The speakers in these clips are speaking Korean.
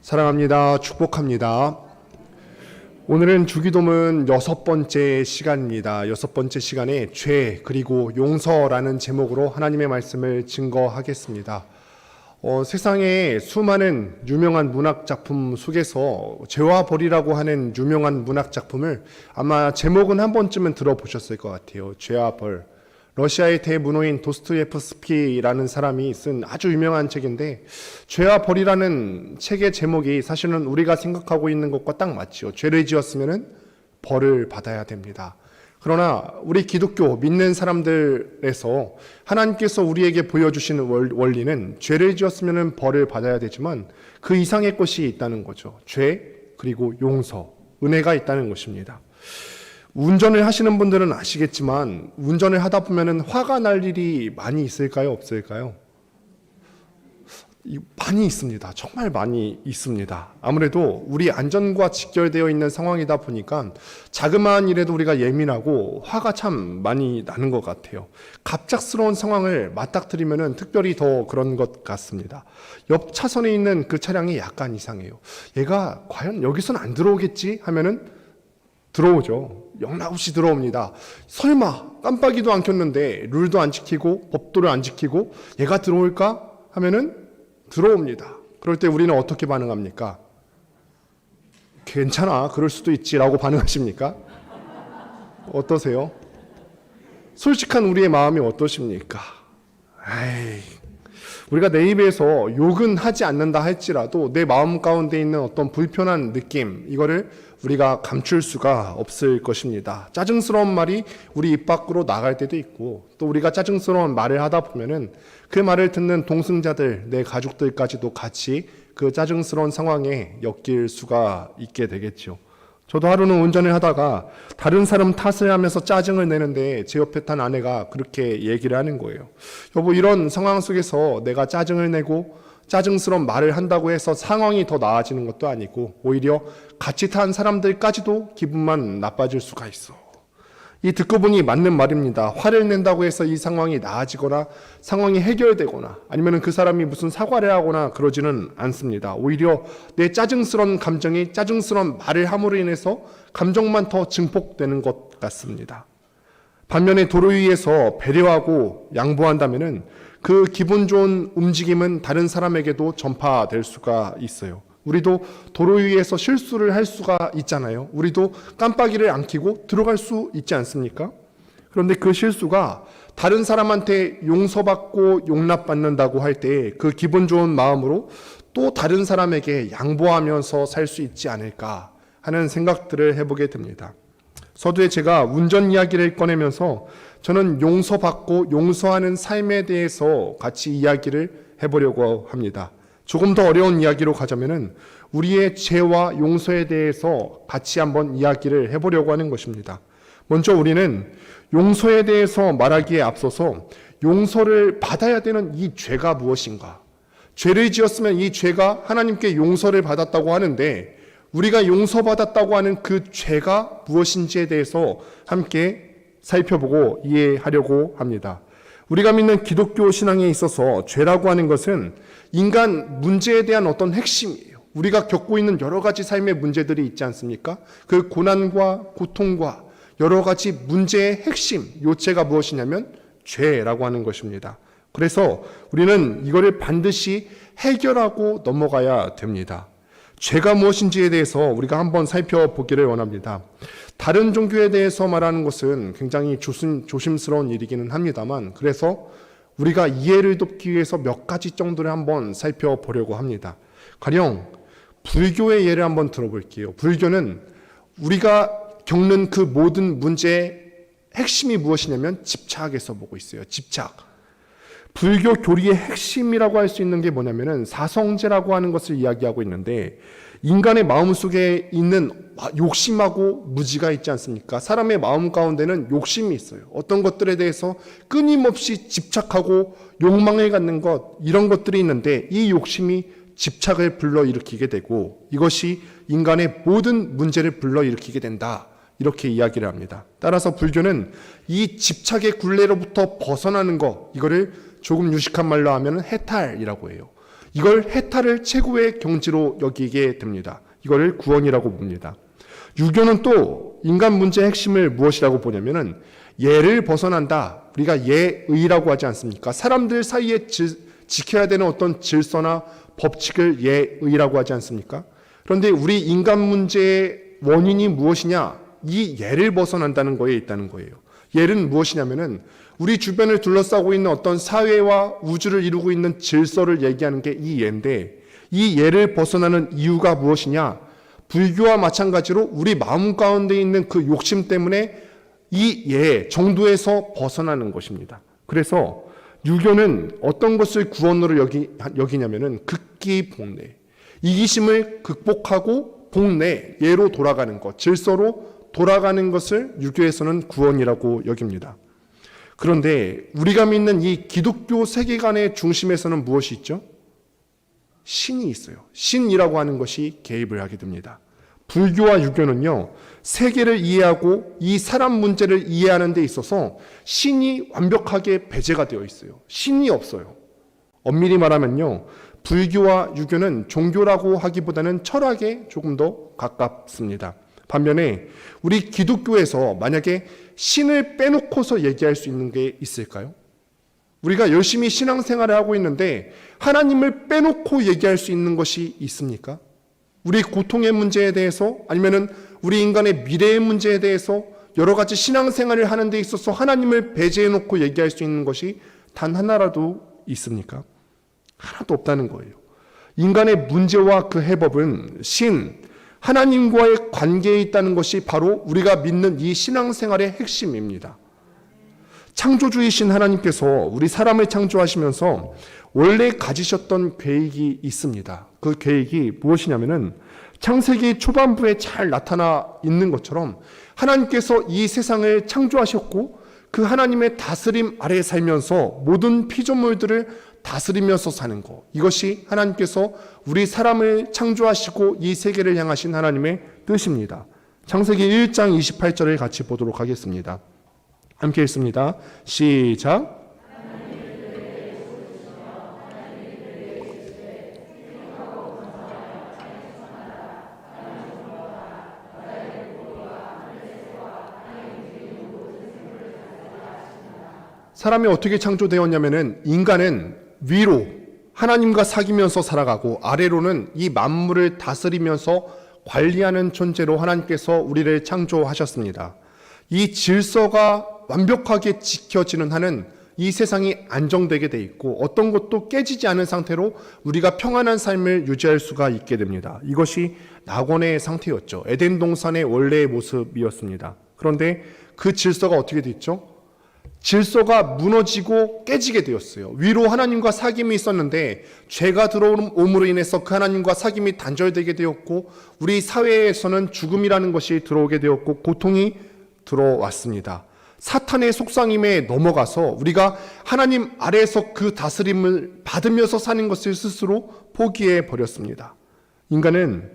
사랑합니다. 축복합니다. 오늘은 주기도문 6번째 시간입니다. 6번째 시간에 죄 그리고 용서라는 제목으로 하나님의 말씀을 증거하겠습니다. 세상에 수많은 유명한 문학 작품 속에서 죄와 벌이라고 하는 유명한 문학 작품을 아마 제목은 한 번쯤은 들어보셨을 것 같아요. 죄와 벌. 러시아의 대문호인 도스토옙스키라는 사람이 쓴 아주 유명한 책인데, 죄와 벌이라는 책의 제목이 사실은 우리가 생각하고 있는 것과 딱 맞죠. 죄를 지었으면 벌을 받아야 됩니다. 그러나 우리 기독교 믿는 사람들에서 하나님께서 우리에게 보여주시는 원리는 죄를 지었으면 벌을 받아야 되지만 그 이상의 것이 있다는 거죠. 죄 그리고 용서, 은혜가 있다는 것입니다. 운전을 하시는 분들은 아시겠지만 운전을 하다 보면 화가 날 일이 많이 있을까요? 없을까요? 많이 있습니다. 정말 많이 있습니다. 아무래도 우리 안전과 직결되어 있는 상황이다 보니까 자그마한 일에도 우리가 예민하고 화가 참 많이 나는 것 같아요. 갑작스러운 상황을 맞닥뜨리면 특별히 더 그런 것 같습니다. 옆 차선에 있는 그 차량이 약간 이상해요. 얘가 과연 여기선 안 들어오겠지 하면은 들어오죠. 영락없이 들어옵니다. 설마 깜빡이도 안 켰는데 룰도 안 지키고 법도를 안 지키고 얘가 들어올까 하면은 들어옵니다. 그럴 때 우리는 어떻게 반응합니까? 괜찮아, 그럴 수도 있지라고 반응하십니까? 어떠세요? 솔직한 우리의 마음이 어떠십니까? 우리가 내 입에서 욕은 하지 않는다 할지라도 내 마음 가운데 있는 어떤 불편한 느낌, 이거를 우리가 감출 수가 없을 것입니다. 짜증스러운 말이 우리 입 밖으로 나갈 때도 있고, 또 우리가 짜증스러운 말을 하다 보면은 그 말을 듣는 동승자들, 내 가족들까지도 같이 그 짜증스러운 상황에 엮일 수가 있게 되겠죠. 저도 하루는 운전을 하다가 다른 사람 탓을 하면서 짜증을 내는데 제 옆에 탄 아내가 그렇게 얘기를 하는 거예요. 여보, 이런 상황 속에서 내가 짜증을 내고 짜증스러운 말을 한다고 해서 상황이 더 나아지는 것도 아니고 오히려 같이 탄 사람들까지도 기분만 나빠질 수가 있어. 이 듣고 보니 맞는 말입니다. 화를 낸다고 해서 이 상황이 나아지거나 상황이 해결되거나 아니면 그 사람이 무슨 사과를 하거나 그러지는 않습니다. 오히려 내 짜증스러운 감정이 짜증스러운 말을 함으로 인해서 감정만 더 증폭되는 것 같습니다. 반면에 도로 위에서 배려하고 양보한다면은 그 기분 좋은 움직임은 다른 사람에게도 전파될 수가 있어요. 우리도 도로 위에서 실수를 할 수가 있잖아요. 우리도 깜빡이를 안 켜고 들어갈 수 있지 않습니까? 그런데 그 실수가 다른 사람한테 용서받고 용납받는다고 할 때 그 기분 좋은 마음으로 또 다른 사람에게 양보하면서 살 수 있지 않을까 하는 생각들을 해보게 됩니다. 서두에 제가 운전 이야기를 꺼내면서 저는 용서받고 용서하는 삶에 대해서 같이 이야기를 해보려고 합니다. 조금 더 어려운 이야기로 가자면은 우리의 죄와 용서에 대해서 같이 한번 이야기를 해보려고 하는 것입니다. 먼저 우리는 용서에 대해서 말하기에 앞서서 용서를 받아야 되는 이 죄가 무엇인가? 죄를 지었으면 이 죄가 하나님께 용서를 받았다고 하는데 우리가 용서받았다고 하는 그 죄가 무엇인지에 대해서 함께 살펴보고 이해하려고 합니다. 우리가 믿는 기독교 신앙에 있어서 죄라고 하는 것은 인간 문제에 대한 어떤 핵심이에요. 우리가 겪고 있는 여러 가지 삶의 문제들이 있지 않습니까? 그 고난과 고통과 여러 가지 문제의 핵심, 요체가 무엇이냐면 죄라고 하는 것입니다. 그래서 우리는 이거를 반드시 해결하고 넘어가야 됩니다. 죄가 무엇인지에 대해서 우리가 한번 살펴보기를 원합니다. 다른 종교에 대해서 말하는 것은 굉장히 조심스러운 일이기는 합니다만, 그래서 우리가 이해를 돕기 위해서 몇 가지 정도를 한번 살펴보려고 합니다. 가령 불교의 예를 한번 들어볼게요. 불교는 우리가 겪는 그 모든 문제의 핵심이 무엇이냐면 집착에서 보고 있어요. 집착. 불교 교리의 핵심이라고 할 수 있는 게 뭐냐면은 사성제라고 하는 것을 이야기하고 있는데, 인간의 마음속에 있는 욕심하고 무지가 있지 않습니까? 사람의 마음 가운데는 욕심이 있어요. 어떤 것들에 대해서 끊임없이 집착하고 욕망을 갖는 것, 이런 것들이 있는데 이 욕심이 집착을 불러일으키게 되고 이것이 인간의 모든 문제를 불러일으키게 된다, 이렇게 이야기를 합니다. 따라서 불교는 이 집착의 굴레로부터 벗어나는 것, 이거를 조금 유식한 말로 하면 해탈이라고 해요. 이걸 해탈을 최고의 경지로 여기게 됩니다. 이거를 구원이라고 봅니다. 유교는 또 인간 문제의 핵심을 무엇이라고 보냐면은 예를 벗어난다. 우리가 예의라고 하지 않습니까? 사람들 사이에 지켜야 되는 어떤 질서나 법칙을 예의라고 하지 않습니까? 그런데 우리 인간 문제의 원인이 무엇이냐? 이 예를 벗어난다는 거에 있다는 거예요. 예는 무엇이냐면은 우리 주변을 둘러싸고 있는 어떤 사회와 우주를 이루고 있는 질서를 얘기하는 게 이 예인데, 이 예를 벗어나는 이유가 무엇이냐? 불교와 마찬가지로 우리 마음 가운데 있는 그 욕심 때문에 이 예 정도에서 벗어나는 것입니다. 그래서 유교는 어떤 것을 구원으로 여기냐면은 극기 복례, 이기심을 극복하고 복례, 예로 돌아가는 것, 질서로 돌아가는 것을 유교에서는 구원이라고 여깁니다. 그런데 우리가 믿는 이 기독교 세계관의 중심에서는 무엇이 있죠? 신이 있어요. 신이라고 하는 것이 개입을 하게 됩니다. 불교와 유교는요, 세계를 이해하고 이 사람 문제를 이해하는 데 있어서 신이 완벽하게 배제가 되어 있어요. 신이 없어요. 엄밀히 말하면요, 불교와 유교는 종교라고 하기보다는 철학에 조금 더 가깝습니다. 반면에 우리 기독교에서 만약에 신을 빼놓고서 얘기할 수 있는 게 있을까요? 우리가 열심히 신앙생활을 하고 있는데 하나님을 빼놓고 얘기할 수 있는 것이 있습니까? 우리 고통의 문제에 대해서, 아니면은 우리 인간의 미래의 문제에 대해서 여러 가지 신앙생활을 하는 데 있어서 하나님을 배제해놓고 얘기할 수 있는 것이 단 하나라도 있습니까? 하나도 없다는 거예요. 인간의 문제와 그 해법은 신, 하나님과의 관계에 있다는 것이 바로 우리가 믿는 이 신앙생활의 핵심입니다. 창조주이신 하나님께서 우리 사람을 창조하시면서 원래 가지셨던 계획이 있습니다. 그 계획이 무엇이냐면은 창세기 초반부에 잘 나타나 있는 것처럼 하나님께서 이 세상을 창조하셨고 그 하나님의 다스림 아래에 살면서 모든 피조물들을 다스리면서 사는 것, 이것이 하나님께서 우리 사람을 창조하시고 이 세계를 향하신 하나님의 뜻입니다. 창세기 1장 28절을 같이 보도록 하겠습니다. 함께 읽습니다. 시작. 사람이 어떻게 창조되었냐면은 인간은 위로 하나님과 사귀면서 살아가고 아래로는 이 만물을 다스리면서 관리하는 존재로 하나님께서 우리를 창조하셨습니다. 이 질서가 완벽하게 지켜지는 한은 이 세상이 안정되게 돼 있고 어떤 것도 깨지지 않은 상태로 우리가 평안한 삶을 유지할 수가 있게 됩니다. 이것이 낙원의 상태였죠. 에덴 동산의 원래의 모습이었습니다. 그런데 그 질서가 어떻게 됐죠? 질서가 무너지고 깨지게 되었어요. 위로 하나님과 사귐이 있었는데 죄가 들어옴으로 인해서 그 하나님과 사귐이 단절되게 되었고 우리 사회에서는 죽음이라는 것이 들어오게 되었고 고통이 들어왔습니다. 사탄의 속삭임에 넘어가서 우리가 하나님 아래에서 그 다스림을 받으면서 사는 것을 스스로 포기해 버렸습니다. 인간은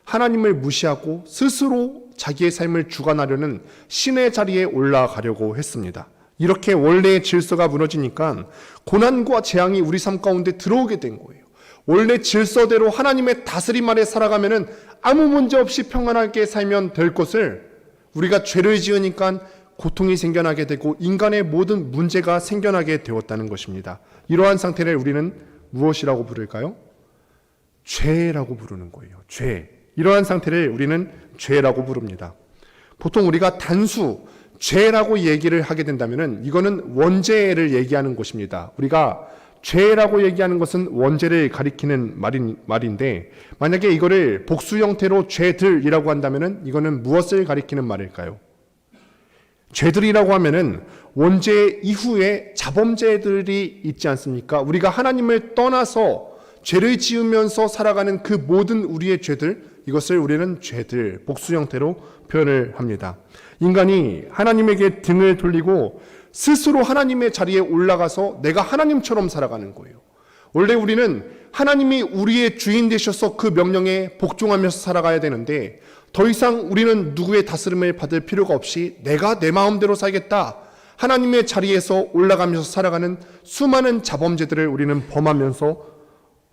하나님을 무시하고 스스로 자기의 삶을 주관하려는 신의 자리에 올라가려고 했습니다. 이렇게 원래의 질서가 무너지니까 고난과 재앙이 우리 삶 가운데 들어오게 된 거예요. 원래 질서대로 하나님의 다스림 아래 살아가면은 아무 문제 없이 평안하게 살면 될 것을 우리가 죄를 지으니까 고통이 생겨나게 되고 인간의 모든 문제가 생겨나게 되었다는 것입니다. 이러한 상태를 우리는 무엇이라고 부를까요? 죄라고 부르는 거예요. 죄. 이러한 상태를 우리는 죄라고 부릅니다. 보통 우리가 단수 죄라고 얘기를 하게 된다면은 이거는 원죄를 얘기하는 것입니다. 우리가 죄라고 얘기하는 것은 원죄를 가리키는 말인데 만약에 이거를 복수 형태로 죄들이라고 한다면은 이거는 무엇을 가리키는 말일까요? 죄들이라고 하면은 원죄 이후에 자범죄들이 있지 않습니까? 우리가 하나님을 떠나서 죄를 지으면서 살아가는 그 모든 우리의 죄들, 이것을 우리는 죄들, 복수 형태로 표현을 합니다. 인간이 하나님에게 등을 돌리고 스스로 하나님의 자리에 올라가서 내가 하나님처럼 살아가는 거예요. 원래 우리는 하나님이 우리의 주인 되셔서 그 명령에 복종하면서 살아가야 되는데 더 이상 우리는 누구의 다스림을 받을 필요가 없이 내가 내 마음대로 살겠다. 하나님의 자리에서 올라가면서 살아가는 수많은 자범죄들을 우리는 범하면서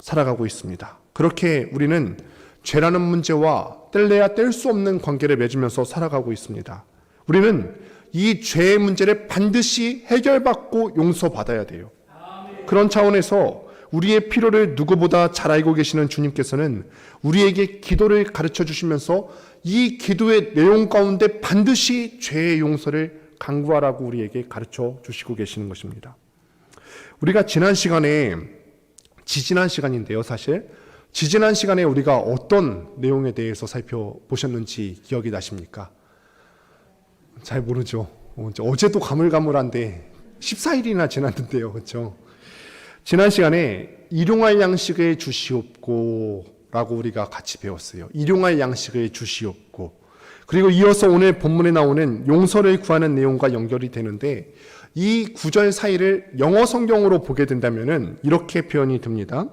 살아가고 있습니다. 그렇게 우리는 죄라는 문제와 뗄래야 뗄 수 없는 관계를 맺으면서 살아가고 있습니다. 우리는 이 죄의 문제를 반드시 해결받고 용서받아야 돼요. 그런 차원에서 우리의 필요를 누구보다 잘 알고 계시는 주님께서는 우리에게 기도를 가르쳐 주시면서 이 기도의 내용 가운데 반드시 죄의 용서를 간구하라고 우리에게 가르쳐 주시고 계시는 것입니다. 우리가 지난 시간에 지지난 시간인데요, 사실 지지난 시간에 우리가 어떤 내용에 대해서 살펴보셨는지 기억이 나십니까? 잘 모르죠. 어제도 가물가물한데 14일이나 지났는데요, 그렇죠? 지난 시간에 일용할 양식을 주시옵고 라고 우리가 같이 배웠어요. 일용할 양식을 주시옵고. 그리고 이어서 오늘 본문에 나오는 용서를 구하는 내용과 연결이 되는데 이 구절 사이를 영어 성경으로 보게 된다면 이렇게 표현이 됩니다.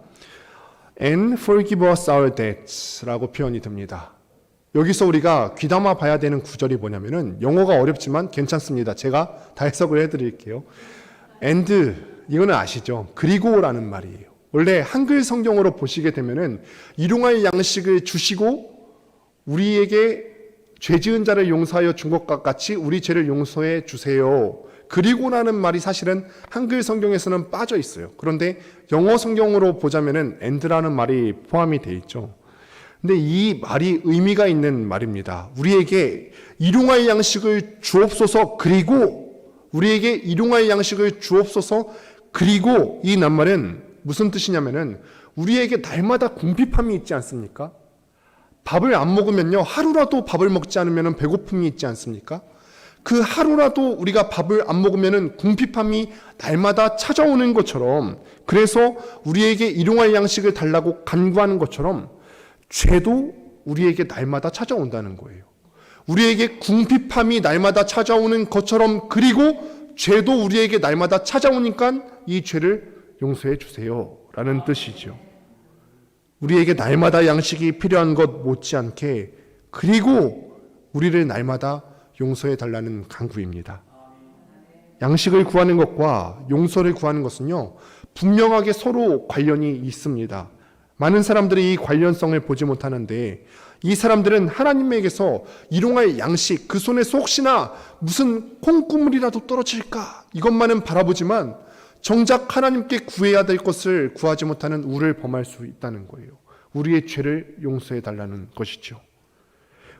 And forgive us our debts 라고 표현이 됩니다. 여기서 우리가 귀담아 봐야 되는 구절이 뭐냐면은 영어가 어렵지만 괜찮습니다. 제가 다 해석을 해드릴게요. And 이거는 아시죠? 그리고라는 말이에요. 원래 한글 성경으로 보시게 되면은 일용할 양식을 주시고 우리에게 죄 지은 자를 용서하여 준 것과 같이 우리 죄를 용서해 주세요. 그리고라는 말이 사실은 한글 성경에서는 빠져 있어요. 그런데 영어 성경으로 보자면은 and라는 말이 포함이 돼 있죠. 근데 이 말이 의미가 있는 말입니다. 우리에게 일용할 양식을 주옵소서 그리고 우리에게 일용할 양식을 주옵소서 그리고 이 낱말은 무슨 뜻이냐면은 우리에게 날마다 궁핍함이 있지 않습니까? 밥을 안 먹으면요 하루라도 밥을 먹지 않으면 배고픔이 있지 않습니까? 그 하루라도 우리가 밥을 안 먹으면 궁핍함이 날마다 찾아오는 것처럼 그래서 우리에게 일용할 양식을 달라고 간구하는 것처럼 죄도 우리에게 날마다 찾아온다는 거예요. 우리에게 궁핍함이 날마다 찾아오는 것처럼 그리고 죄도 우리에게 날마다 찾아오니까 이 죄를 용서해 주세요 라는 뜻이죠. 우리에게 날마다 양식이 필요한 것 못지않게 그리고 우리를 날마다 용서해 달라는 간구입니다. 양식을 구하는 것과 용서를 구하는 것은요 분명하게 서로 관련이 있습니다. 많은 사람들이 이 관련성을 보지 못하는데 이 사람들은 하나님에게서 일용할 양식, 그 손에서 혹시나 무슨 콩고물이라도 떨어질까 이것만은 바라보지만 정작 하나님께 구해야 될 것을 구하지 못하는 우를 범할 수 있다는 거예요. 우리의 죄를 용서해 달라는 것이죠.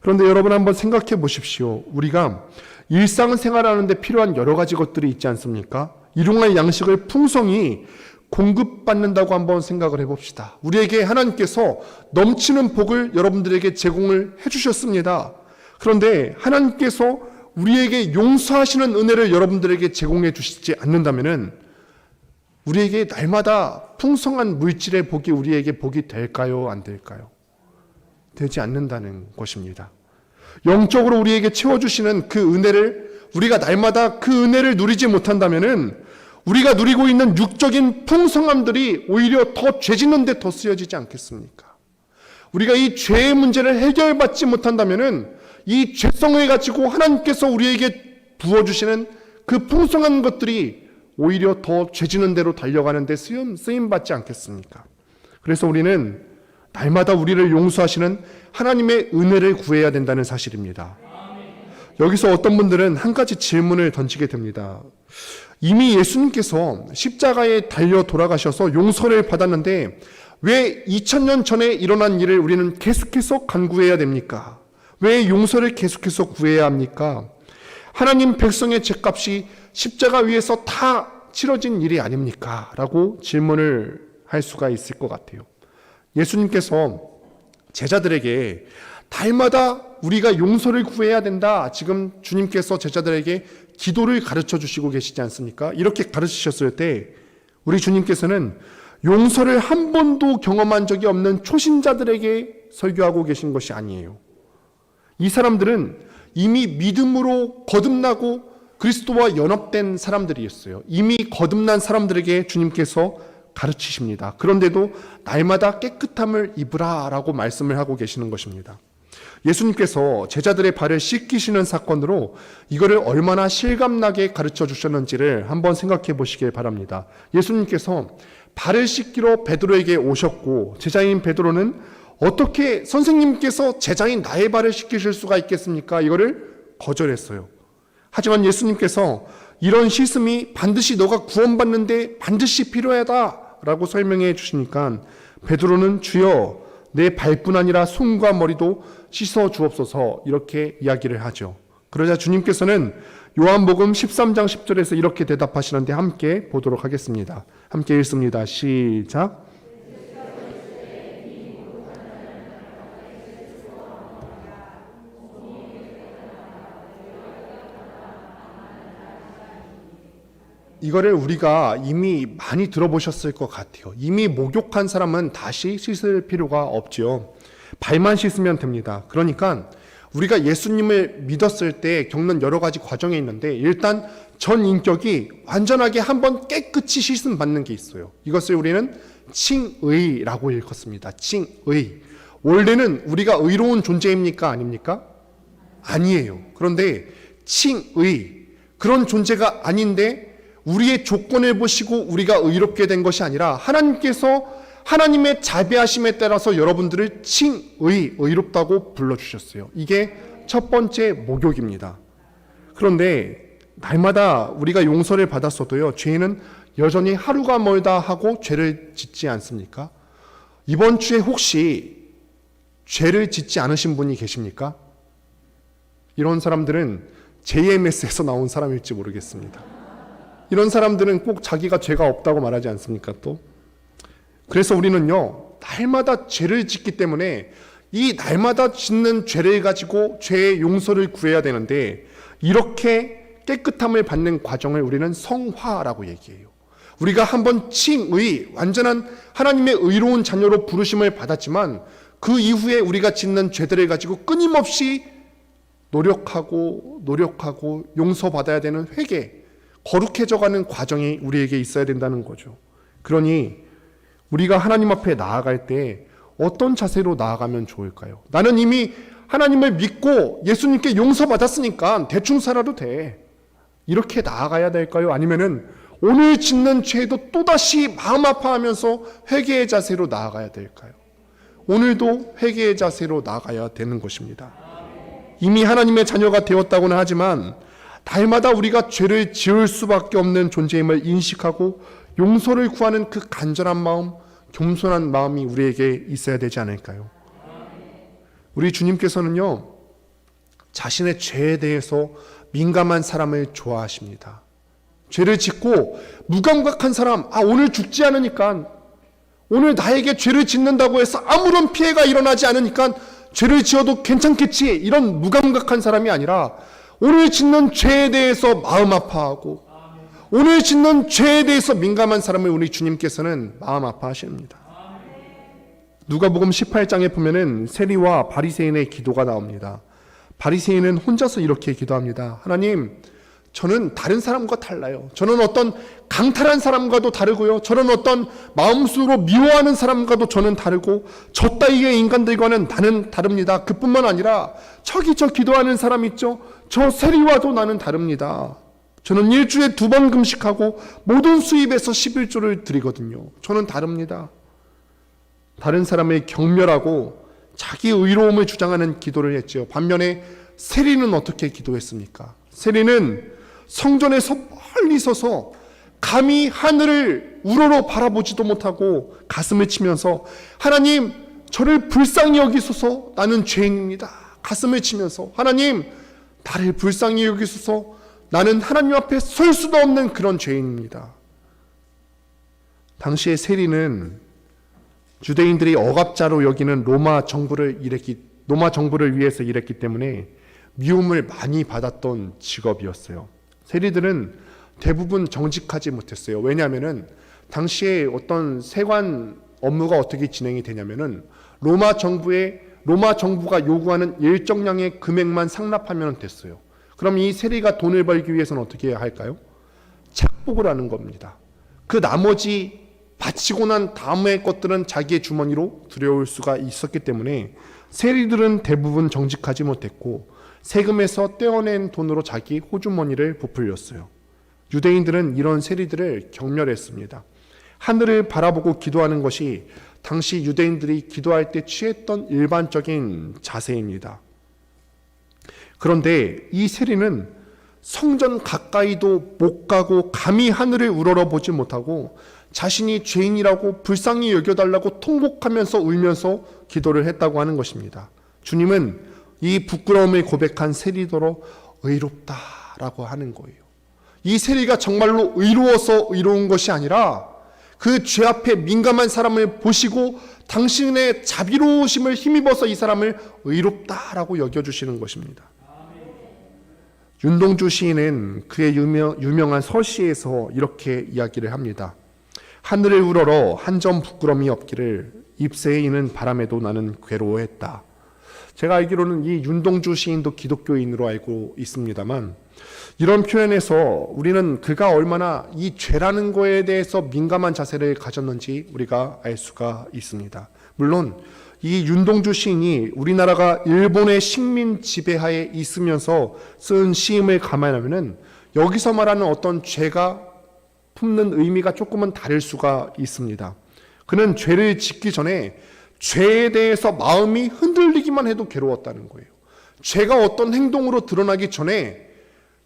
그런데 여러분 한번 생각해 보십시오. 우리가 일상생활하는 데 필요한 여러 가지 것들이 있지 않습니까? 일용할 양식을 풍성히 공급받는다고 한번 생각을 해봅시다. 우리에게 하나님께서 넘치는 복을 여러분들에게 제공을 해주셨습니다. 그런데 하나님께서 우리에게 용서하시는 은혜를 여러분들에게 제공해 주시지 않는다면 우리에게 날마다 풍성한 물질의 복이 우리에게 복이 될까요? 안 될까요? 되지 않는다는 것입니다. 영적으로 우리에게 채워주시는 그 은혜를 우리가 날마다 그 은혜를 누리지 못한다면 우리가 누리고 있는 육적인 풍성함들이 오히려 더 죄짓는 데 더 쓰여지지 않겠습니까? 우리가 이 죄의 문제를 해결받지 못한다면 이 죄성을 가지고 하나님께서 우리에게 부어주시는 그 풍성한 것들이 오히려 더 죄짓는 대로 달려가는 데 쓰임받지 않겠습니까? 그래서 우리는 날마다 우리를 용서하시는 하나님의 은혜를 구해야 된다는 사실입니다. 여기서 어떤 분들은 한 가지 질문을 던지게 됩니다. 이미 예수님께서 십자가에 달려 돌아가셔서 용서를 받았는데 왜 2000년 전에 일어난 일을 우리는 계속해서 간구해야 됩니까? 왜 용서를 계속해서 구해야 합니까? 하나님 백성의 죄값이 십자가 위에서 다 치러진 일이 아닙니까? 라고 질문을 할 수가 있을 것 같아요. 예수님께서 제자들에게 달마다 우리가 용서를 구해야 된다. 지금 주님께서 제자들에게 기도를 가르쳐 주시고 계시지 않습니까? 이렇게 가르치셨을 때 우리 주님께서는 용서를 한 번도 경험한 적이 없는 초신자들에게 설교하고 계신 것이 아니에요. 이 사람들은 이미 믿음으로 거듭나고 그리스도와 연합된 사람들이었어요. 이미 거듭난 사람들에게 주님께서 가르치십니다. 그런데도 날마다 깨끗함을 입으라 라고 말씀을 하고 계시는 것입니다. 예수님께서 제자들의 발을 씻기시는 사건으로 이거를 얼마나 실감나게 가르쳐 주셨는지를 한번 생각해 보시길 바랍니다. 예수님께서 발을 씻기러 베드로에게 오셨고 제자인 베드로는 어떻게 선생님께서 제자인 나의 발을 씻기실 수가 있겠습니까? 이거를 거절했어요. 하지만 예수님께서 이런 씻음이 반드시 너가 구원받는데 반드시 필요하다라고 설명해 주시니까 베드로는 주여 내 발뿐 아니라 손과 머리도 씻어 주옵소서 이렇게 이야기를 하죠. 그러자 주님께서는 요한복음 13장 10절에서 이렇게 대답하시는데 함께 보도록 하겠습니다. 함께 읽습니다. 시작. 이거를 우리가 이미 많이 들어보셨을 것 같아요. 이미 목욕한 사람은 다시 씻을 필요가 없죠. 발만 씻으면 됩니다. 그러니까 우리가 예수님을 믿었을 때 겪는 여러 가지 과정이 있는데 일단 전 인격이 완전하게 한번 깨끗이 씻음 받는 게 있어요. 이것을 우리는 칭의라고 읽었습니다. 칭의. 원래는 우리가 의로운 존재입니까? 아닙니까? 아니에요. 그런데 칭의. 그런 존재가 아닌데 우리의 조건을 보시고 우리가 의롭게 된 것이 아니라 하나님께서 하나님의 자비하심에 따라서 여러분들을 칭의, 의롭다고 불러주셨어요. 이게 첫 번째 목욕입니다. 그런데 날마다 우리가 용서를 받았어도요, 죄는 여전히 하루가 멀다 하고 죄를 짓지 않습니까? 이번 주에 혹시 죄를 짓지 않으신 분이 계십니까? 이런 사람들은 JMS에서 나온 사람일지 모르겠습니다. 이런 사람들은 꼭 자기가 죄가 없다고 말하지 않습니까? 또 그래서 우리는요 날마다 죄를 짓기 때문에 이 날마다 짓는 죄를 가지고 죄의 용서를 구해야 되는데 이렇게 깨끗함을 받는 과정을 우리는 성화라고 얘기해요. 우리가 한번 칭의 완전한 하나님의 의로운 자녀로 부르심을 받았지만 그 이후에 우리가 짓는 죄들을 가지고 끊임없이 노력하고 용서받아야 되는 회개, 거룩해져가는 과정이 우리에게 있어야 된다는 거죠. 그러니 우리가 하나님 앞에 나아갈 때 어떤 자세로 나아가면 좋을까요? 나는 이미 하나님을 믿고 예수님께 용서받았으니까 대충 살아도 돼. 이렇게 나아가야 될까요? 아니면은 오늘 짓는 죄도 또다시 마음 아파하면서 회개의 자세로 나아가야 될까요? 오늘도 회개의 자세로 나아가야 되는 것입니다. 이미 하나님의 자녀가 되었다고는 하지만 날마다 우리가 죄를 지을 수밖에 없는 존재임을 인식하고 용서를 구하는 그 간절한 마음, 겸손한 마음이 우리에게 있어야 되지 않을까요? 우리 주님께서는요, 자신의 죄에 대해서 민감한 사람을 좋아하십니다. 죄를 짓고 무감각한 사람, 오늘 죽지 않으니까, 오늘 나에게 죄를 짓는다고 해서 아무런 피해가 일어나지 않으니까 죄를 지어도 괜찮겠지, 이런 무감각한 사람이 아니라 오늘 짓는 죄에 대해서 마음 아파하고 오늘 짓는 죄에 대해서 민감한 사람을 우리 주님께서는 마음 아파하십니다. 누가복음 18장에 보면은 세리와 바리새인의 기도가 나옵니다. 바리새인은 혼자서 이렇게 기도합니다. 하나님, 저는 다른 사람과 달라요. 저는 어떤 강탈한 사람과도 다르고요. 저는 어떤 마음속으로 미워하는 사람과도 저는 다르고 저 따위의 인간들과는 나는 다릅니다. 그뿐만 아니라 저기 저 기도하는 사람 있죠. 저 세리와도 나는 다릅니다. 저는 일주일에 2번 금식하고 모든 수입에서 11조를 드리거든요. 저는 다릅니다. 다른 사람을 경멸하고 자기 의로움을 주장하는 기도를 했죠. 반면에 세리는 어떻게 기도했습니까? 세리는 성전에서 멀리 서서 감히 하늘을 우러러 바라보지도 못하고 가슴을 치면서 하나님, 저를 불쌍히 여기소서, 나는 죄인입니다. 가슴을 치면서 하나님, 나를 불쌍히 여기소서, 나는 하나님 앞에 설 수도 없는 그런 죄인입니다. 당시의 세리는 유대인들이 억압자로 여기는 로마 정부를 위해서 일했기 때문에 미움을 많이 받았던 직업이었어요. 세리들은 대부분 정직하지 못했어요. 왜냐하면은 당시에 어떤 세관 업무가 어떻게 진행이 되냐면은 로마 정부가 요구하는 일정량의 금액만 상납하면 됐어요. 그럼 이 세리가 돈을 벌기 위해서는 어떻게 해야 할까요? 착복을 하는 겁니다. 그 나머지 바치고 난 다음의 것들은 자기의 주머니로 들여올 수가 있었기 때문에 세리들은 대부분 정직하지 못했고 세금에서 떼어낸 돈으로 자기 호주머니를 부풀렸어요. 유대인들은 이런 세리들을 경멸했습니다. 하늘을 바라보고 기도하는 것이 당시 유대인들이 기도할 때 취했던 일반적인 자세입니다. 그런데 이 세리는 성전 가까이도 못 가고 감히 하늘을 우러러보지 못하고 자신이 죄인이라고 불쌍히 여겨달라고 통곡하면서 울면서 기도를 했다고 하는 것입니다. 주님은 이 부끄러움을 고백한 세리더러 의롭다라고 하는 거예요. 이 세리가 정말로 의로워서 의로운 것이 아니라 그 죄 앞에 민감한 사람을 보시고 당신의 자비로우심을 힘입어서 이 사람을 의롭다라고 여겨주시는 것입니다. 윤동주 시인은 그의 유명한 서시에서 이렇게 이야기를 합니다. 하늘을 우러러 한 점 부끄러움이 없기를 잎새에 이는 바람에도 나는 괴로워했다. 제가 알기로는 이 윤동주 시인도 기독교인으로 알고 있습니다만 이런 표현에서 우리는 그가 얼마나 이 죄라는 거에 대해서 민감한 자세를 가졌는지 우리가 알 수가 있습니다. 물론 이 윤동주 시인이 우리나라가 일본의 식민 지배하에 있으면서 쓴 시임을 감안하면은 여기서 말하는 어떤 죄가 품는 의미가 조금은 다를 수가 있습니다. 그는 죄를 짓기 전에 죄에 대해서 마음이 흔들리기만 해도 괴로웠다는 거예요. 죄가 어떤 행동으로 드러나기 전에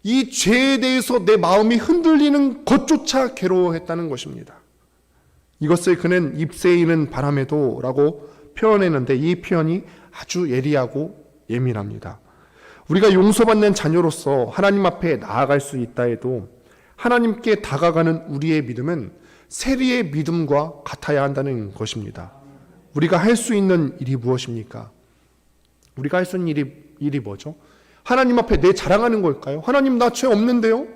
이 죄에 대해서 내 마음이 흔들리는 것조차 괴로워했다는 것입니다. 이것을 그는 잎새에 있는 바람에도 라고 표현했는데 이 표현이 아주 예리하고 예민합니다. 우리가 용서받는 자녀로서 하나님 앞에 나아갈 수 있다 해도 하나님께 다가가는 우리의 믿음은 세리의 믿음과 같아야 한다는 것입니다. 우리가 할 수 있는 일이 무엇입니까? 우리가 할 수 있는 일이 뭐죠? 하나님 앞에 내 자랑하는 걸까요? 하나님 나 죄 없는데요?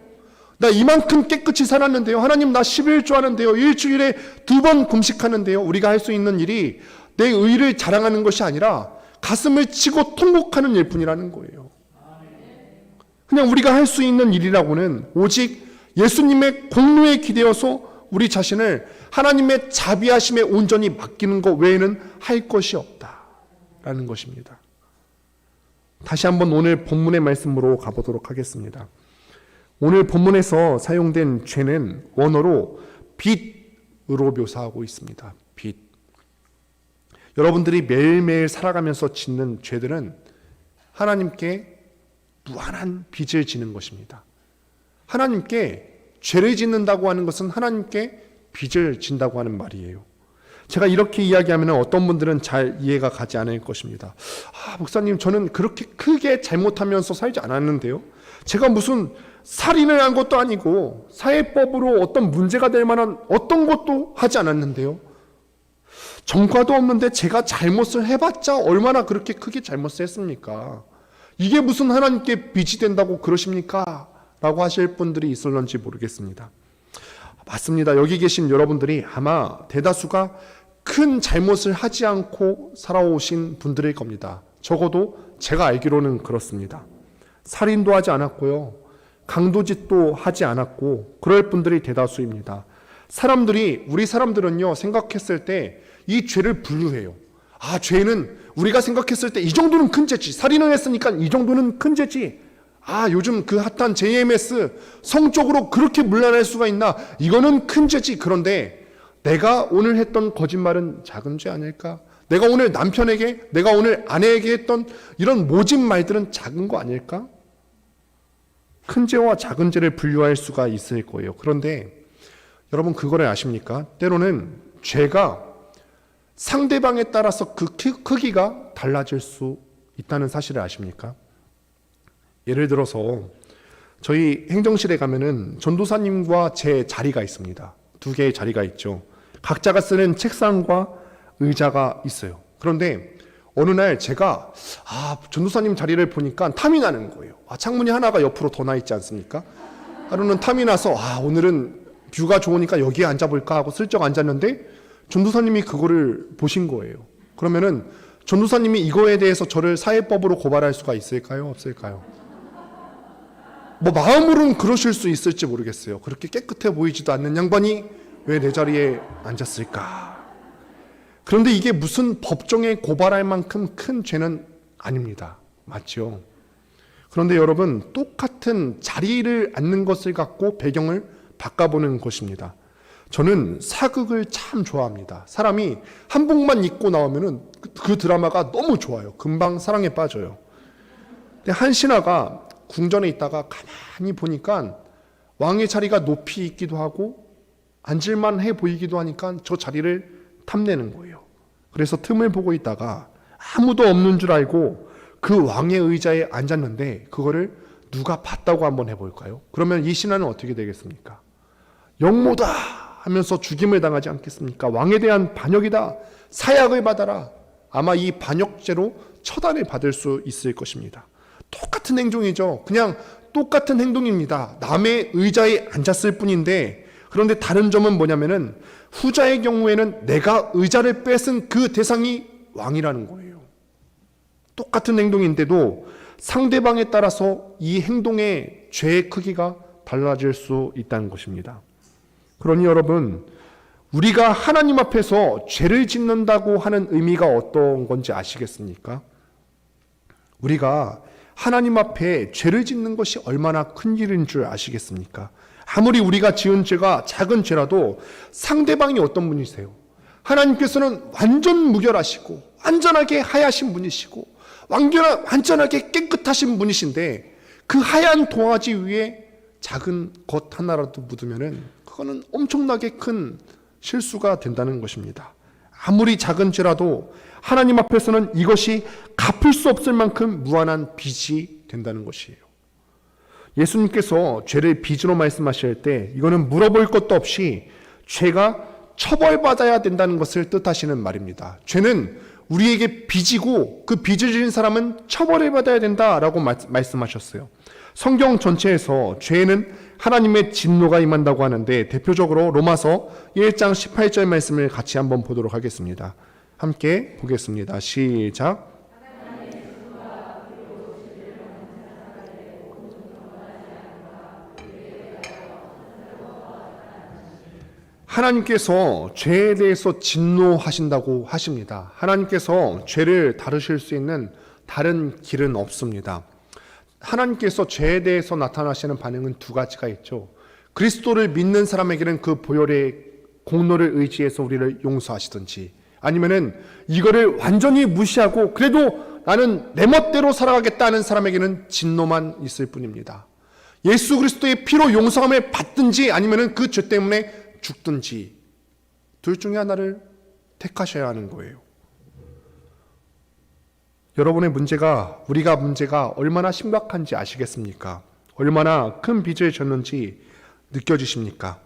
나 이만큼 깨끗이 살았는데요? 하나님 나 11조 하는데요? 일주일에 2번 금식하는데요? 우리가 할 수 있는 일이 내 의를 자랑하는 것이 아니라 가슴을 치고 통곡하는 일뿐이라는 거예요. 그냥 우리가 할 수 있는 일이라고는 오직 예수님의 공로에 기대어서 우리 자신을 하나님의 자비하심에 온전히 맡기는 것 외에는 할 것이 없다라는 것입니다. 다시 한번 오늘 본문의 말씀으로 가보도록 하겠습니다. 오늘 본문에서 사용된 죄는 원어로 빚으로 묘사하고 있습니다. 빚. 여러분들이 매일매일 살아가면서 짓는 죄들은 하나님께 무한한 빚을 지는 것입니다. 하나님께 죄를 짓는다고 하는 것은 하나님께 빚을 진다고 하는 말이에요. 제가 이렇게 이야기하면 어떤 분들은 잘 이해가 가지 않을 것입니다. 목사님, 저는 그렇게 크게 잘못하면서 살지 않았는데요. 제가 무슨 살인을 한 것도 아니고 사회법으로 어떤 문제가 될 만한 어떤 것도 하지 않았는데요. 전과도 없는데 제가 잘못을 해봤자 얼마나 그렇게 크게 잘못을 했습니까? 이게 무슨 하나님께 빚이 된다고 그러십니까? 라고 하실 분들이 있을런지 모르겠습니다. 맞습니다. 여기 계신 여러분들이 아마 대다수가 큰 잘못을 하지 않고 살아오신 분들일 겁니다. 적어도 제가 알기로는 그렇습니다. 살인도 하지 않았고요. 강도짓도 하지 않았고 그럴 분들이 대다수입니다. 우리 사람들은요, 생각했을 때 이 죄를 분류해요. 죄는 우리가 생각했을 때 이 정도는 큰 죄지. 살인을 했으니까 이 정도는 큰 죄지. 요즘 그 핫한 JMS 성적으로 그렇게 문란할 수가 있나? 이거는 큰 죄지. 그런데 내가 오늘 했던 거짓말은 작은 죄 아닐까? 내가 오늘 남편에게, 내가 오늘 아내에게 했던 이런 모진 말들은 작은 거 아닐까? 큰 죄와 작은 죄를 분류할 수가 있을 거예요. 그런데 여러분 그거를 아십니까? 때로는 죄가 상대방에 따라서 그 크기가 달라질 수 있다는 사실을 아십니까? 예를 들어서 저희 행정실에 가면은 전도사님과 제 자리가 있습니다. 2개의 자리가 있죠. 각자가 쓰는 책상과 의자가 있어요. 그런데 어느 날 제가 전도사님 자리를 보니까 탐이 나는 거예요. 창문이 하나가 옆으로 더 나 있지 않습니까? 하루는 탐이 나서 오늘은 뷰가 좋으니까 여기에 앉아볼까 하고 슬쩍 앉았는데 전도사님이 그거를 보신 거예요. 그러면은 전도사님이 이거에 대해서 저를 사회법으로 고발할 수가 있을까요? 없을까요? 마음으로는 그러실 수 있을지 모르겠어요. 그렇게 깨끗해 보이지도 않는 양반이 왜 내 자리에 앉았을까? 그런데 이게 무슨 법정에 고발할 만큼 큰 죄는 아닙니다. 맞죠? 그런데 여러분, 똑같은 자리를 앉는 것을 갖고 배경을 바꿔보는 것입니다. 저는 사극을 참 좋아합니다. 사람이 한복만 입고 나오면은 그 드라마가 너무 좋아요. 금방 사랑에 빠져요. 근데 한 신하가 궁전에 있다가 가만히 보니까 왕의 자리가 높이 있기도 하고 앉을만 해 보이기도 하니까 저 자리를 탐내는 거예요. 그래서 틈을 보고 있다가 아무도 없는 줄 알고 그 왕의 의자에 앉았는데 그거를 누가 봤다고 한번 해볼까요? 그러면 이 신하는 어떻게 되겠습니까? 영모다 하면서 죽임을 당하지 않겠습니까? 왕에 대한 반역이다. 사약을 받아라. 아마 이 반역죄로 처단을 받을 수 있을 것입니다. 똑같은 행동이죠. 그냥 똑같은 행동입니다. 남의 의자에 앉았을 뿐인데, 그런데 다른 점은 뭐냐면은 후자의 경우에는 내가 의자를 뺏은 그 대상이 왕이라는 거예요. 똑같은 행동인데도 상대방에 따라서 이 행동의 죄의 크기가 달라질 수 있다는 것입니다. 그러니 여러분, 우리가 하나님 앞에서 죄를 짓는다고 하는 의미가 어떤 건지 아시겠습니까? 우리가 하나님 앞에 죄를 짓는 것이 얼마나 큰 일인 줄 아시겠습니까? 아무리 우리가 지은 죄가 작은 죄라도 상대방이 어떤 분이세요? 하나님께서는 완전 무결하시고 완전하게 하얗신 분이시고 완전하게 깨끗하신 분이신데 그 하얀 도화지 위에 작은 것 하나라도 묻으면은 그거는 엄청나게 큰 실수가 된다는 것입니다. 아무리 작은 죄라도 하나님 앞에서는 이것이 갚을 수 없을 만큼 무한한 빚이 된다는 것이에요. 예수님께서 죄를 빚으로 말씀하실 때 이거는 물어볼 것도 없이 죄가 처벌받아야 된다는 것을 뜻하시는 말입니다. 죄는 우리에게 빚이고 그 빚을 지은 사람은 처벌을 받아야 된다라고 말씀하셨어요. 성경 전체에서 죄에는 하나님의 진노가 임한다고 하는데 대표적으로 로마서 1장 18절 말씀을 같이 한번 보도록 하겠습니다. 함께 보겠습니다. 시작. 하나님께서 죄에 대해서 진노하신다고 하십니다. 하나님께서 죄를 다루실 수 있는 다른 길은 없습니다. 하나님께서 죄에 대해서 나타나시는 반응은 두 가지가 있죠. 그리스도를 믿는 사람에게는 그 보혈의 공로를 의지해서 우리를 용서하시든지, 아니면은 이거를 완전히 무시하고 그래도 나는 내 멋대로 살아가겠다는 사람에게는 진노만 있을 뿐입니다. 예수 그리스도의 피로 용서함을 받든지 아니면은 그 죄 때문에 죽든지 둘 중에 하나를 택하셔야 하는 거예요. 여러분의 문제가, 우리가 문제가 얼마나 심각한지 아시겠습니까? 얼마나 큰 빚을 졌는지 느껴지십니까?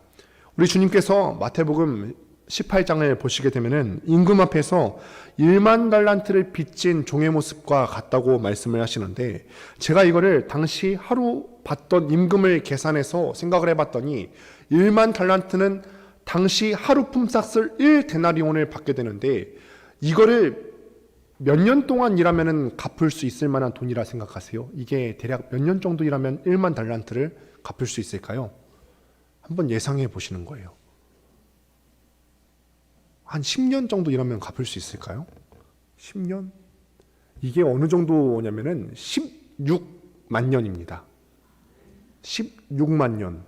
우리 주님께서 마태복음 18장을 보시게 되면은 임금 앞에서 1만 달란트를 빚진 종의 모습과 같다고 말씀을 하시는데, 제가 이거를 당시 하루 받던 임금을 계산해서 생각을 해봤더니 1만 달란트는 당시 하루 품삯을 1데나리온을 받게 되는데, 이거를 몇 년 동안 일하면 갚을 수 있을 만한 돈이라 생각하세요? 이게 대략 몇 년 정도 일하면 1만 달란트를 갚을 수 있을까요? 한번 예상해 보시는 거예요. 한 10년 정도 일하면 갚을 수 있을까요? 10년? 이게 어느 정도냐면은 16만 년입니다. 16만 년.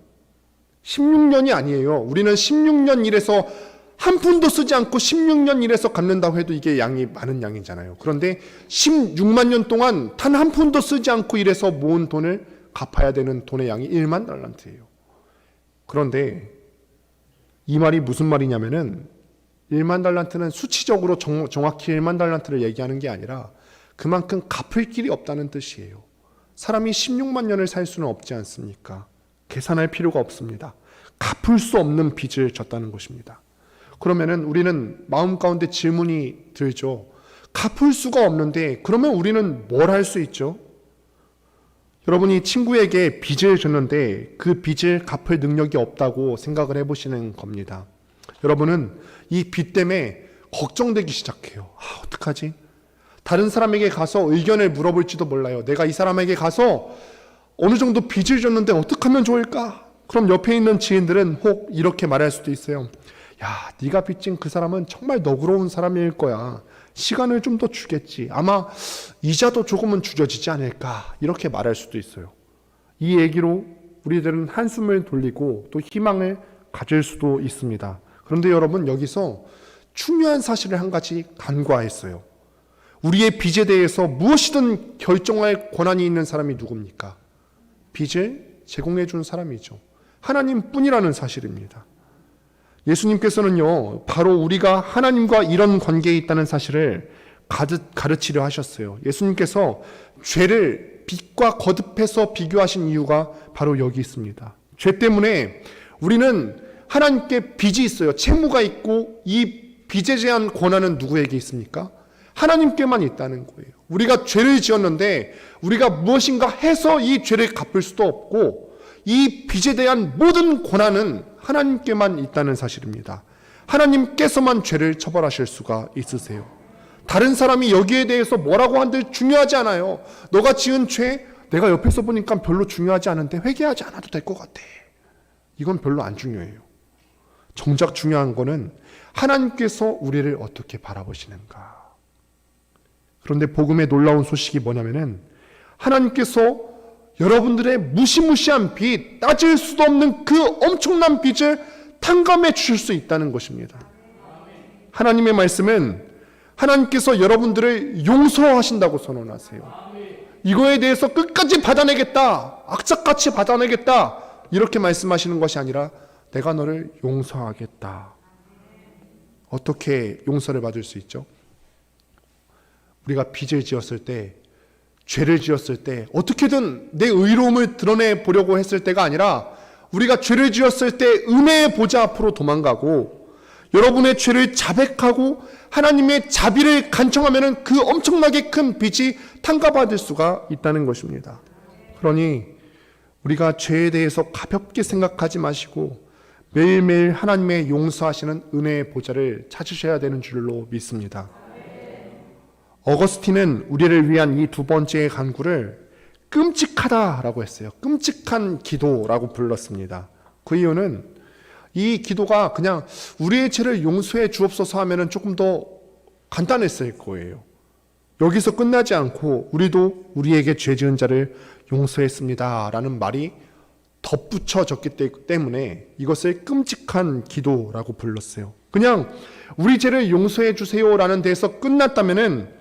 16년이 아니에요. 우리는 16년 일해서 한 푼도 쓰지 않고 16년 일해서 갚는다고 해도 이게 양이 많은 양이잖아요. 그런데 16만 년 동안 단 한 푼도 쓰지 않고 일해서 모은 돈을 갚아야 되는 돈의 양이 1만 달란트예요. 그런데 이 말이 무슨 말이냐면은 1만 달란트는 수치적으로 정확히 1만 달란트를 얘기하는 게 아니라 그만큼 갚을 길이 없다는 뜻이에요. 사람이 16만 년을 살 수는 없지 않습니까? 계산할 필요가 없습니다. 갚을 수 없는 빚을 졌다는 것입니다. 그러면은 우리는 마음 가운데 질문이 들죠. 갚을 수가 없는데 그러면 우리는 뭘 할 수 있죠? 여러분이 친구에게 빚을 줬는데 그 빚을 갚을 능력이 없다고 생각을 해보시는 겁니다. 여러분은 이 빚 때문에 걱정되기 시작해요. 어떡하지? 다른 사람에게 가서 의견을 물어볼지도 몰라요. 내가 이 사람에게 가서 어느 정도 빚을 줬는데 어떻게 하면 좋을까? 그럼 옆에 있는 지인들은 혹 이렇게 말할 수도 있어요. 야, 네가 빚진 그 사람은 정말 너그러운 사람일 거야. 시간을 좀 더 주겠지. 아마 이자도 조금은 줄여지지 않을까. 이렇게 말할 수도 있어요. 이 얘기로 우리들은 한숨을 돌리고 또 희망을 가질 수도 있습니다. 그런데 여러분, 여기서 중요한 사실을 한 가지 간과했어요. 우리의 빚에 대해서 무엇이든 결정할 권한이 있는 사람이 누굽니까? 빚을 제공해 준 사람이죠. 하나님뿐이라는 사실입니다. 예수님께서는요, 바로 우리가 하나님과 이런 관계에 있다는 사실을 가르치려 하셨어요. 예수님께서 죄를 빚과 거듭해서 비교하신 이유가 바로 여기 있습니다. 죄 때문에 우리는 하나님께 빚이 있어요. 채무가 있고, 이 빚에 대한 권한은 누구에게 있습니까? 하나님께만 있다는 거예요. 우리가 죄를 지었는데 우리가 무엇인가 해서 이 죄를 갚을 수도 없고, 이 빚에 대한 모든 권한은 하나님께만 있다는 사실입니다. 하나님께서만 죄를 처벌하실 수가 있으세요. 다른 사람이 여기에 대해서 뭐라고 한들 중요하지 않아요. 너가 지은 죄, 내가 옆에서 보니까 별로 중요하지 않은데 회개하지 않아도 될 것 같아. 이건 별로 안 중요해요. 정작 중요한 거는 하나님께서 우리를 어떻게 바라보시는가. 그런데 복음의 놀라운 소식이 뭐냐면은, 하나님께서 여러분들의 무시무시한 빚, 따질 수도 없는 그 엄청난 빚을 탕감해 주실 수 있다는 것입니다. 하나님의 말씀은 하나님께서 여러분들을 용서하신다고 선언하세요. 이거에 대해서 끝까지 받아내겠다, 악착같이 받아내겠다, 이렇게 말씀하시는 것이 아니라 내가 너를 용서하겠다. 어떻게 용서를 받을 수 있죠? 우리가 빚을 지었을 때, 죄를 지었을 때 어떻게든 내 의로움을 드러내 보려고 했을 때가 아니라, 우리가 죄를 지었을 때 은혜의 보좌 앞으로 도망가고 여러분의 죄를 자백하고 하나님의 자비를 간청하면 그 엄청나게 큰 빚이 탕감받을 수가 있다는 것입니다. 그러니 우리가 죄에 대해서 가볍게 생각하지 마시고 매일매일 하나님의 용서하시는 은혜의 보좌를 찾으셔야 되는 줄로 믿습니다. 어거스틴은 우리를 위한 이 두 번째의 간구를 끔찍하다라고 했어요. 끔찍한 기도라고 불렀습니다. 그 이유는 이 기도가 그냥 우리의 죄를 용서해 주옵소서 하면은 조금 더 간단했을 거예요. 여기서 끝나지 않고 우리도 우리에게 죄 지은 자를 용서했습니다 라는 말이 덧붙여졌기 때문에 이것을 끔찍한 기도라고 불렀어요. 그냥 우리 죄를 용서해 주세요 라는 데에서 끝났다면은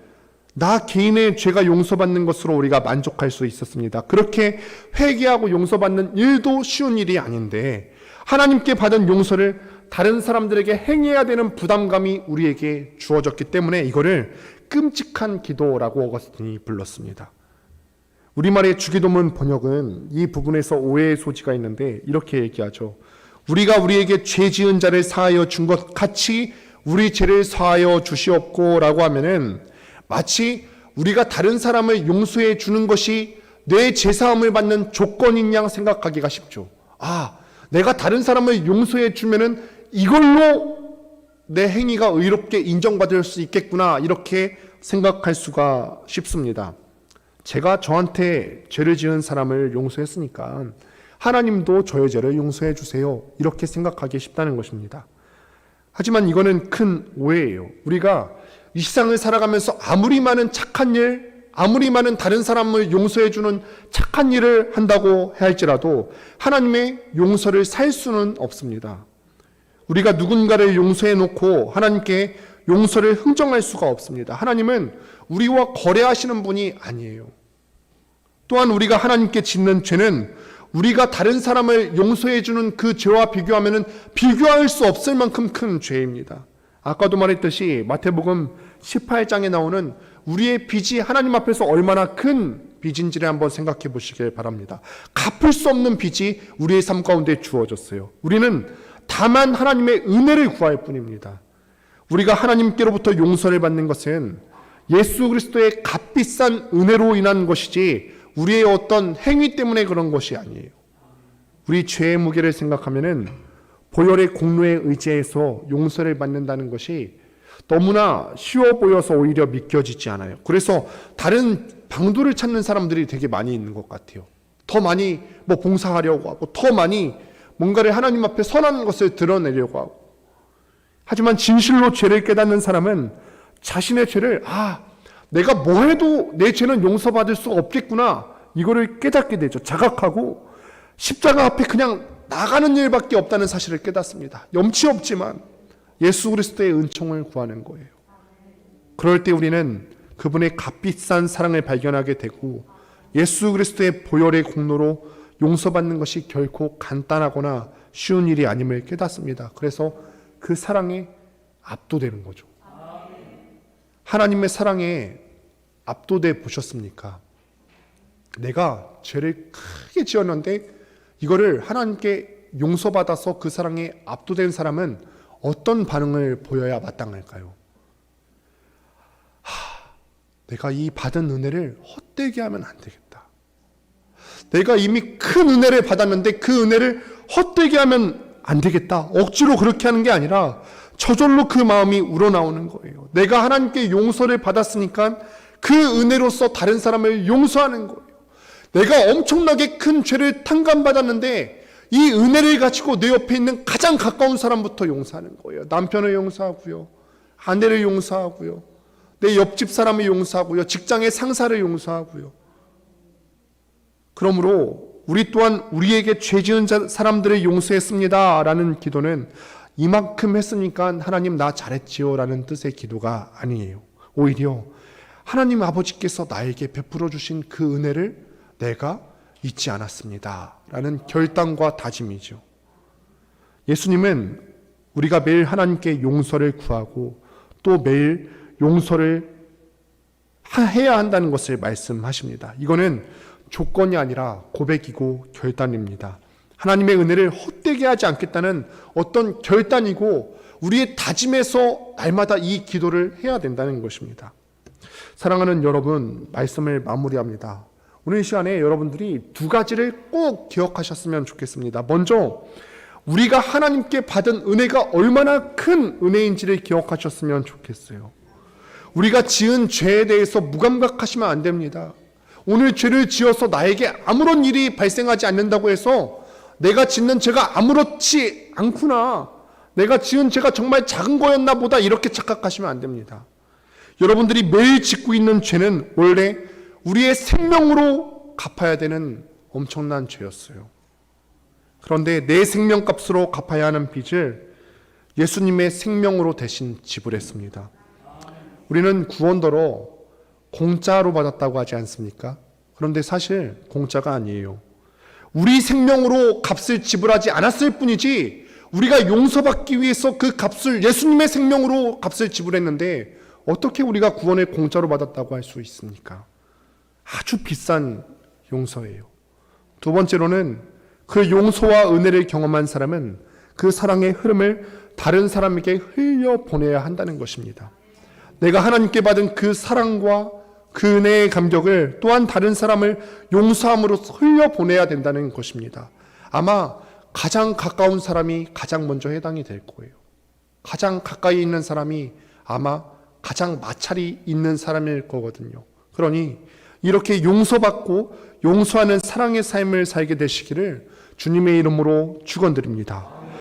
나 개인의 죄가 용서받는 것으로 우리가 만족할 수 있었습니다. 그렇게 회개하고 용서받는 일도 쉬운 일이 아닌데, 하나님께 받은 용서를 다른 사람들에게 행해야 되는 부담감이 우리에게 주어졌기 때문에 이거를 끔찍한 기도라고 어거스틴이 불렀습니다. 우리말의 주기도문 번역은 이 부분에서 오해의 소지가 있는데 이렇게 얘기하죠. 우리가 우리에게 죄 지은 자를 사하여 준 것 같이 우리 죄를 사하여 주시옵고 라고 하면은 마치 우리가 다른 사람을 용서해 주는 것이 내 죄사함을 받는 조건인 양 생각하기가 쉽죠. 아, 내가 다른 사람을 용서해 주면은 이걸로 내 행위가 의롭게 인정받을 수 있겠구나, 이렇게 생각할 수가 쉽습니다. 제가 저한테 죄를 지은 사람을 용서했으니까 하나님도 저의 죄를 용서해 주세요, 이렇게 생각하기 쉽다는 것입니다. 하지만 이거는 큰 오해예요. 우리가 이 세상을 살아가면서 아무리 많은 착한 일, 아무리 많은 다른 사람을 용서해 주는 착한 일을 한다고 할지라도 하나님의 용서를 살 수는 없습니다. 우리가 누군가를 용서해 놓고 하나님께 용서를 흥정할 수가 없습니다. 하나님은 우리와 거래하시는 분이 아니에요. 또한 우리가 하나님께 짓는 죄는 우리가 다른 사람을 용서해 주는 그 죄와 비교하면 비교할 수 없을 만큼 큰 죄입니다. 아까도 말했듯이 마태복음 18장에 나오는 우리의 빚이 하나님 앞에서 얼마나 큰 빚인지를 한번 생각해 보시길 바랍니다. 갚을 수 없는 빚이 우리의 삶 가운데 주어졌어요. 우리는 다만 하나님의 은혜를 구할 뿐입니다. 우리가 하나님께로부터 용서를 받는 것은 예수 그리스도의 값비싼 은혜로 인한 것이지 우리의 어떤 행위 때문에 그런 것이 아니에요. 우리 죄의 무게를 생각하면은 보혈의 공로에 의지해서 용서를 받는다는 것이 너무나 쉬워 보여서 오히려 믿겨지지 않아요. 그래서 다른 방도를 찾는 사람들이 되게 많이 있는 것 같아요. 더 많이 봉사하려고 하고, 더 많이 뭔가를 하나님 앞에 선한 것을 드러내려고 하고. 하지만 진실로 죄를 깨닫는 사람은 자신의 죄를, 내가 뭐 해도 내 죄는 용서받을 수 없겠구나, 이거를 깨닫게 되죠. 자각하고 십자가 앞에 그냥 나가는 일밖에 없다는 사실을 깨닫습니다. 염치 없지만 예수 그리스도의 은총을 구하는 거예요. 그럴 때 우리는 그분의 값비싼 사랑을 발견하게 되고 예수 그리스도의 보혈의 공로로 용서받는 것이 결코 간단하거나 쉬운 일이 아님을 깨닫습니다. 그래서 그 사랑에 압도되는 거죠. 하나님의 사랑에 압도돼 보셨습니까? 내가 죄를 크게 지었는데 이거를 하나님께 용서받아서 그 사랑에 압도된 사람은 어떤 반응을 보여야 마땅할까요? 내가 이 받은 은혜를 헛되게 하면 안 되겠다. 내가 이미 큰 은혜를 받았는데 그 은혜를 헛되게 하면 안 되겠다. 억지로 그렇게 하는 게 아니라 저절로 그 마음이 우러나오는 거예요. 내가 하나님께 용서를 받았으니까 그 은혜로서 다른 사람을 용서하는 거예요. 내가 엄청나게 큰 죄를 탕감받았는데 이 은혜를 가지고 내 옆에 있는 가장 가까운 사람부터 용서하는 거예요. 남편을 용서하고요, 아내를 용서하고요, 내 옆집 사람을 용서하고요, 직장의 상사를 용서하고요. 그러므로 우리 또한 우리에게 죄 지은 사람들을 용서했습니다 라는 기도는 이만큼 했으니까 하나님 나 잘했지요 라는 뜻의 기도가 아니에요. 오히려 하나님 아버지께서 나에게 베풀어 주신 그 은혜를 내가 잊지 않았습니다 라는 결단과 다짐이죠. 예수님은 우리가 매일 하나님께 용서를 구하고 또 매일 용서를 해야 한다는 것을 말씀하십니다. 이거는 조건이 아니라 고백이고 결단입니다. 하나님의 은혜를 헛되게 하지 않겠다는 어떤 결단이고 우리의 다짐에서 날마다 이 기도를 해야 된다는 것입니다. 사랑하는 여러분, 말씀을 마무리합니다. 오늘 시간에 여러분들이 두 가지를 꼭 기억하셨으면 좋겠습니다. 먼저 우리가 하나님께 받은 은혜가 얼마나 큰 은혜인지를 기억하셨으면 좋겠어요. 우리가 지은 죄에 대해서 무감각하시면 안 됩니다. 오늘 죄를 지어서 나에게 아무런 일이 발생하지 않는다고 해서 내가 짓는 죄가 아무렇지 않구나, 내가 지은 죄가 정말 작은 거였나 보다 이렇게 착각하시면 안 됩니다. 여러분들이 매일 짓고 있는 죄는 원래 우리의 생명으로 갚아야 되는 엄청난 죄였어요. 그런데 내 생명값으로 갚아야 하는 빚을 예수님의 생명으로 대신 지불했습니다. 우리는 구원더러 공짜로 받았다고 하지 않습니까? 그런데 사실 공짜가 아니에요. 우리 생명으로 값을 지불하지 않았을 뿐이지 우리가 용서받기 위해서 그 값을 예수님의 생명으로 값을 지불했는데 어떻게 우리가 구원을 공짜로 받았다고 할 수 있습니까? 아주 비싼 용서예요. 두 번째로는 그 용서와 은혜를 경험한 사람은 그 사랑의 흐름을 다른 사람에게 흘려보내야 한다는 것입니다. 내가 하나님께 받은 그 사랑과 그 은혜의 감격을 또한 다른 사람을 용서함으로써 흘려보내야 된다는 것입니다. 아마 가장 가까운 사람이 가장 먼저 해당이 될 거예요. 가장 가까이 있는 사람이 아마 가장 마찰이 있는 사람일 거거든요. 그러니 이렇게 용서받고 용서하는 사랑의 삶을 살게 되시기를 주님의 이름으로 축원드립니다.